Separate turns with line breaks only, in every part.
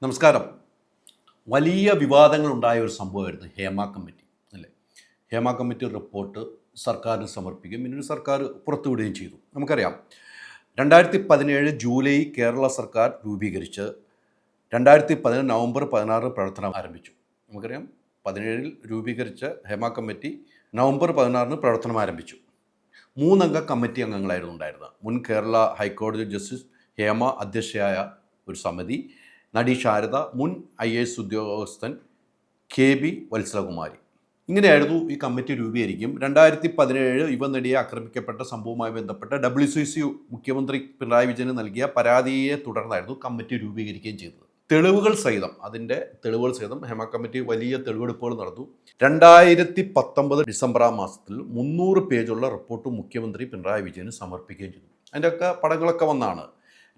നമസ്കാരം. വലിയ വിവാദങ്ങളുണ്ടായ ഒരു സംഭവമായിരുന്നു ഹേമ കമ്മിറ്റി അല്ലേ. ഹേമ കമ്മിറ്റി റിപ്പോർട്ട് സർക്കാരിന് സമർപ്പിക്കുകയും പിന്നീട് സർക്കാർ പുറത്തുവിടുകയും ചെയ്തു. നമുക്കറിയാം 2017 ജൂലൈ കേരള സർക്കാർ രൂപീകരിച്ച് 2017 നവംബർ 16 പ്രവർത്തനം ആരംഭിച്ചു. നമുക്കറിയാം 17 രൂപീകരിച്ച ഹേമ കമ്മിറ്റി നവംബർ 16 പ്രവർത്തനം ആരംഭിച്ചു. 3 അംഗ കമ്മിറ്റി അംഗങ്ങളായിരുന്നു ഉണ്ടായിരുന്നത്. മുൻ കേരള ഹൈക്കോടതി ജസ്റ്റിസ് ഹേമ അധ്യക്ഷയായ ഒരു സമിതി, നടി ശാരദ, മുൻ IAS ഉദ്യോഗസ്ഥൻ KB വത്സലകുമാരി. ഇങ്ങനെയായിരുന്നു ഈ കമ്മിറ്റി രൂപീകരിക്കും. 2017 യുവനടിയെ ആക്രമിക്കപ്പെട്ട സംഭവവുമായി ബന്ധപ്പെട്ട WCC മുഖ്യമന്ത്രി പിണറായി വിജയന് നൽകിയ പരാതിയെ തുടർന്നായിരുന്നു കമ്മിറ്റി രൂപീകരിക്കുകയും ചെയ്തത്. തെളിവുകൾ സഹിതം ഹേമ കമ്മിറ്റി വലിയ തെളിവെടുപ്പുകൾ നടന്നു. 2019 ഡിസംബർ മാസത്തിൽ 300 പേജുള്ള റിപ്പോർട്ട് മുഖ്യമന്ത്രി പിണറായി വിജയന് സമർപ്പിക്കുകയും ചെയ്തു. അതിൻ്റെയൊക്കെ പടങ്ങളൊക്കെ വന്നാണ്.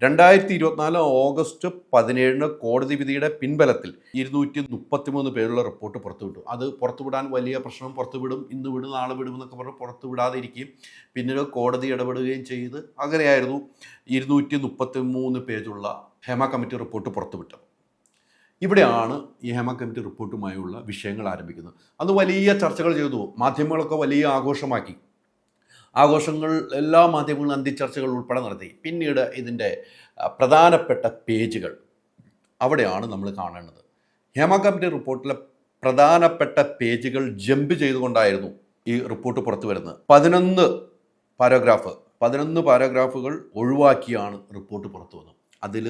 2024 ഓഗസ്റ്റ് 17 കോടതി വിധിയുടെ പിൻബലത്തിൽ 233 പേരുള്ള റിപ്പോർട്ട് പുറത്തുവിട്ടു. അത് പുറത്തുവിടാൻ വലിയ പ്രശ്നം, പുറത്തുവിടും, ഇന്ന് വിടും, നാളെ വിടും എന്നൊക്കെ പറഞ്ഞ് പുറത്തുവിടാതിരിക്കുകയും പിന്നീട് കോടതി ഇടപെടുകയും ചെയ്ത് അങ്ങനെയായിരുന്നു 233 പേജുള്ള ഹേമ കമ്മിറ്റി റിപ്പോർട്ട് പുറത്തുവിട്ടത്. ഇവിടെയാണ് ഈ ഹേമ കമ്മിറ്റി റിപ്പോർട്ടുമായുള്ള വിഷയങ്ങൾ ആരംഭിക്കുന്നത്. അന്ന് വലിയ ചർച്ചകൾ ചെയ്തു, മാധ്യമങ്ങളൊക്കെ വലിയ ആഘോഷമാക്കി. ആഘോഷങ്ങൾ എല്ലാ മാധ്യമങ്ങളും അന്തിച്ചർച്ചകൾ ഉൾപ്പെടെ നടത്തി. പിന്നീട് ഇതിൻ്റെ പ്രധാനപ്പെട്ട പേജുകൾ അവിടെയാണ് നമ്മൾ കാണേണ്ടത്. ഹേമ കമ്മിറ്റി റിപ്പോർട്ടിലെ പ്രധാനപ്പെട്ട പേജുകൾ ജമ്പ് ചെയ്തുകൊണ്ടായിരുന്നു ഈ റിപ്പോർട്ട് പുറത്തു വരുന്നത്. 11 പാരഗ്രാഫുകൾ ഒഴിവാക്കിയാണ് റിപ്പോർട്ട് പുറത്തു വന്നത്. അതിൽ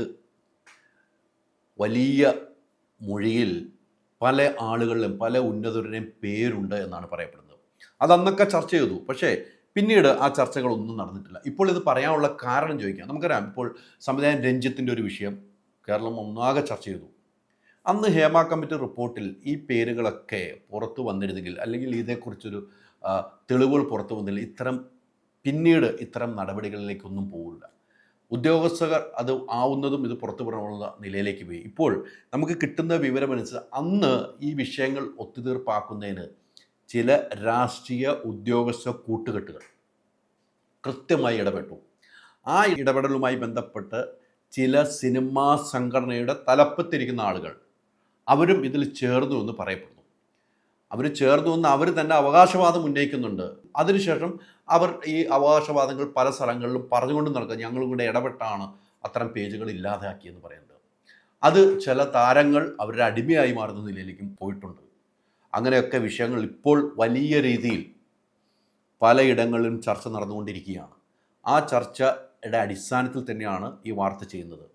വലിയ മൊഴിയിൽ പല ആളുകളിലും പല ഉന്നതരുടെയും പേരുണ്ട് എന്നാണ് പറയപ്പെടുന്നത്. അതന്നൊക്കെ ചർച്ച ചെയ്തു. പക്ഷേ പിന്നീട് ആ ചർച്ചകളൊന്നും നടന്നിട്ടില്ല. ഇപ്പോൾ ഇത് പറയാനുള്ള കാരണം ചോദിക്കാം. നമുക്കറിയാം, ഇപ്പോൾ സംവിധായകൻ രഞ്ജിത്തിൻ്റെ ഒരു വിഷയം കേരളം ഒന്നാകെ ചർച്ച ചെയ്തു. അന്ന് ഹേമ കമ്മിറ്റി റിപ്പോർട്ടിൽ ഈ പേരുകളൊക്കെ പുറത്തു വന്നിരുന്നെങ്കിൽ, അല്ലെങ്കിൽ ഇതേക്കുറിച്ചൊരു തെളിവുകൾ പുറത്തു വന്നില്ല, ഇത്തരം നടപടികളിലേക്കൊന്നും പോകില്ല. ഉദ്യോഗസ്ഥർ അത് ആവുന്നതും ഇത് പുറത്തു വിടാനുള്ള നിലയിലേക്ക് പോയി. ഇപ്പോൾ നമുക്ക് കിട്ടുന്ന വിവരമനുസരിച്ച് അന്ന് ഈ വിഷയങ്ങൾ ഒത്തുതീർപ്പാക്കുന്നതിന് ചില രാഷ്ട്രീയ ഉദ്യോഗസ്ഥ കൂട്ടുകെട്ടുകൾ കൃത്യമായി ഇടപെട്ടു. ആ ഇടപെടലുമായി ബന്ധപ്പെട്ട് ചില സിനിമാ സംഘടനയുടെ തലപ്പത്തിരിക്കുന്ന ആളുകൾ അവരും ഇതിൽ ചേർന്നു എന്ന് പറയപ്പെടുന്നു. അവർ തന്നെ അവകാശവാദം ഉന്നയിക്കുന്നുണ്ട്. അതിനുശേഷം അവർ ഈ അവകാശവാദങ്ങൾ പല സ്ഥലങ്ങളിലും പറഞ്ഞുകൊണ്ട് നടക്കുക, ഞങ്ങളും കൂടെ ഇടപെട്ടാണ് അത്തരം പേജുകൾ ഇല്ലാതാക്കിയെന്ന് പറയുന്നത്. അത് ചില താരങ്ങൾ അവരുടെ അടിമയായി മാറുന്ന നിലയിലേക്കും പോയിട്ടുണ്ട്. അങ്ങനെയൊക്കെ വിഷയങ്ങൾ ഇപ്പോൾ വലിയ രീതിയിൽ പലയിടങ്ങളിലും ചർച്ച നടന്നുകൊണ്ടിരിക്കുകയാണ്. ആ ചർച്ചയുടെ അടിസ്ഥാനത്തിൽ തന്നെയാണ് ഈ വാർത്ത ചെയ്യുന്നത്.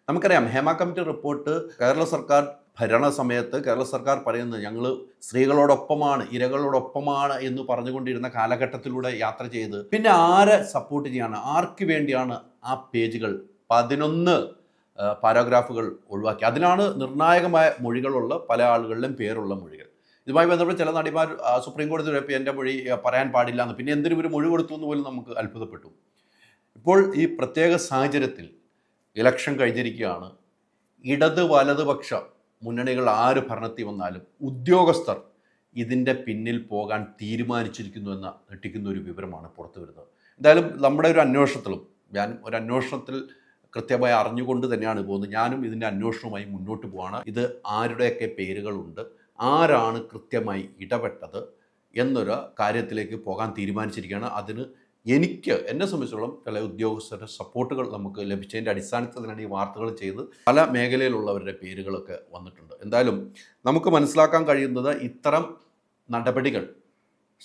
നമുക്കറിയാം, ഹേമ കമ്മിറ്റി റിപ്പോർട്ട് കേരള സർക്കാർ ഭരണ സമയത്ത് കേരള സർക്കാർ പറയുന്നത് ഞങ്ങൾ സ്ത്രീകളോടൊപ്പമാണ്, ഇരകളോടൊപ്പമാണ് എന്ന് പറഞ്ഞുകൊണ്ടിരുന്ന കാലഘട്ടത്തിലൂടെ യാത്ര ചെയ്ത് പിന്നെ ആരെ സപ്പോർട്ട് ചെയ്യാണ്, ആർക്ക് വേണ്ടിയാണ് ആ പേജുകൾ 11 പാരാഗ്രാഫുകൾ ഒഴിവാക്കി. അതിനാണ് നിർണായകമായ മൊഴികളുള്ള പല ആളുകളിലും പേരുള്ള മൊഴികൾ. ഇതുമായി ബന്ധപ്പെട്ട് ചില നടിമാർ സുപ്രീം കോടതി വരെ എൻ്റെ മൊഴി പറയാൻ പാടില്ല എന്ന്, പിന്നെ എന്തിനും ഒരു മൊഴി കൊടുത്തു എന്ന് പോലും നമുക്ക് അത്ഭുതപ്പെട്ടു. ഇപ്പോൾ ഈ പ്രത്യേക സാഹചര്യത്തിൽ ഇലക്ഷൻ കഴിഞ്ഞിരിക്കുകയാണ്. ഇടത് വലതുപക്ഷ മുന്നണികൾ ആര് ഭരണത്തിൽ വന്നാലും ഉദ്യോഗസ്ഥർ ഇതിൻ്റെ പിന്നിൽ പോകാൻ തീരുമാനിച്ചിരിക്കുന്നു എന്ന ഞെട്ടിക്കുന്ന ഒരു വിവരമാണ് പുറത്തു വരുന്നത്. എന്തായാലും നമ്മുടെ ഒരു അന്വേഷണത്തിൽ കൃത്യമായി അറിഞ്ഞുകൊണ്ട് തന്നെയാണ് പോകുന്നത്. ഞാനും ഇതിൻ്റെ അന്വേഷണവുമായി മുന്നോട്ട് പോവാണ്. ഇത് ആരുടെയൊക്കെ പേരുകളുണ്ട്, ആരാണ് കൃത്യമായി ഇടപെട്ടത് എന്നൊരു കാര്യത്തിലേക്ക് പോകാൻ തീരുമാനിച്ചിരിക്കുകയാണ്. അതിന് എന്നെ സംബന്ധിച്ചോളം ചില ഉദ്യോഗസ്ഥരുടെ സപ്പോർട്ടുകൾ നമുക്ക് ലഭിച്ചതിൻ്റെ അടിസ്ഥാനത്തിൽ തന്നെയാണ് ഈ വാർത്തകൾ ചെയ്ത് പല മേഖലയിലുള്ളവരുടെ പേരുകളൊക്കെ വന്നിട്ടുണ്ട്. എന്തായാലും നമുക്ക് മനസ്സിലാക്കാൻ കഴിയുന്നത്, ഇത്തരം നടപടികൾ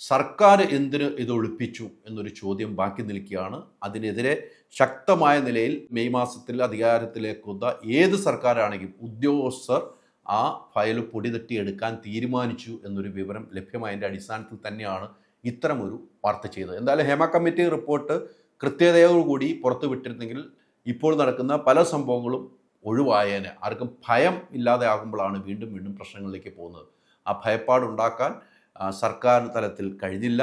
സർക്കാർ എന്തിന് ഇത് ഒളിപ്പിച്ചു എന്നൊരു ചോദ്യം ബാക്കി നിൽക്കുകയാണ്. അതിനെതിരെ ശക്തമായ നിലയിൽ മെയ് മാസത്തിൽ അധികാരത്തിലേക്കുന്ന ഏത് സർക്കാരാണെങ്കിലും ഉദ്യോഗസ്ഥർ ആ ഫയൽ പൊടി തട്ടിയെടുക്കാൻ തീരുമാനിച്ചു എന്നൊരു വിവരം ലഭ്യമായതിൻ്റെ അടിസ്ഥാനത്തിൽ തന്നെയാണ് ഇത്തരമൊരു വാർത്ത ചെയ്തത്. എന്തായാലും ഹേമ കമ്മിറ്റി റിപ്പോർട്ട് കൃത്യതയോടുകൂടി പുറത്തു വിട്ടിരുന്നെങ്കിൽ ഇപ്പോൾ നടക്കുന്ന പല സംഭവങ്ങളും ഒഴിവായേനെ. ആർക്കും ഭയം ഇല്ലാതെ ആകുമ്പോഴാണ് വീണ്ടും പ്രശ്നങ്ങളിലേക്ക് പോകുന്നത്. ആ ഭയപ്പാടുണ്ടാക്കാൻ സർക്കാർ തലത്തിൽ കഴിഞ്ഞില്ല.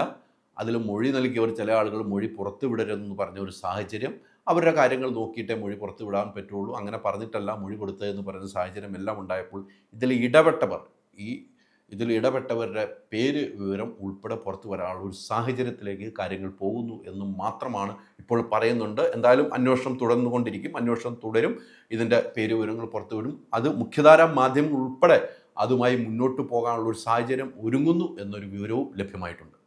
അതിൽ മൊഴി നൽകിയവർ ചില ആളുകൾ മൊഴി പുറത്തു വിടരുതെന്ന് പറഞ്ഞ ഒരു സാഹചര്യം, അവരുടെ കാര്യങ്ങൾ നോക്കിയിട്ടേ മൊഴി പുറത്തു വിടാൻ പറ്റുള്ളൂ, അങ്ങനെ പറഞ്ഞിട്ടല്ല മൊഴി കൊടുത്തതെന്ന് പറയുന്ന സാഹചര്യം എല്ലാം ഉണ്ടായപ്പോൾ ഇതിൽ ഇടപെട്ടവർ, ഈ ഇതിൽ ഇടപെട്ടവരുടെ പേര് വിവരം ഉൾപ്പെടെ പുറത്തു വരാനുള്ള ഒരു സാഹചര്യത്തിലേക്ക് കാര്യങ്ങൾ പോകുന്നു എന്നും മാത്രമാണ് ഇപ്പോൾ പറയുന്നുണ്ട്. എന്തായാലും അന്വേഷണം തുടർന്നുകൊണ്ടിരിക്കും, അന്വേഷണം തുടരും, ഇതിൻ്റെ പേര് വിവരങ്ങൾ പുറത്തുവിടും. അത് മുഖ്യധാരാ മാധ്യമങ്ങൾ ഉൾപ്പെടെ അതുമായി മുന്നോട്ട് പോകാനുള്ള ഒരു സാഹചര്യം ഒരുങ്ങുന്നു എന്നൊരു വിവരവും ലഭ്യമായിട്ടുണ്ട്.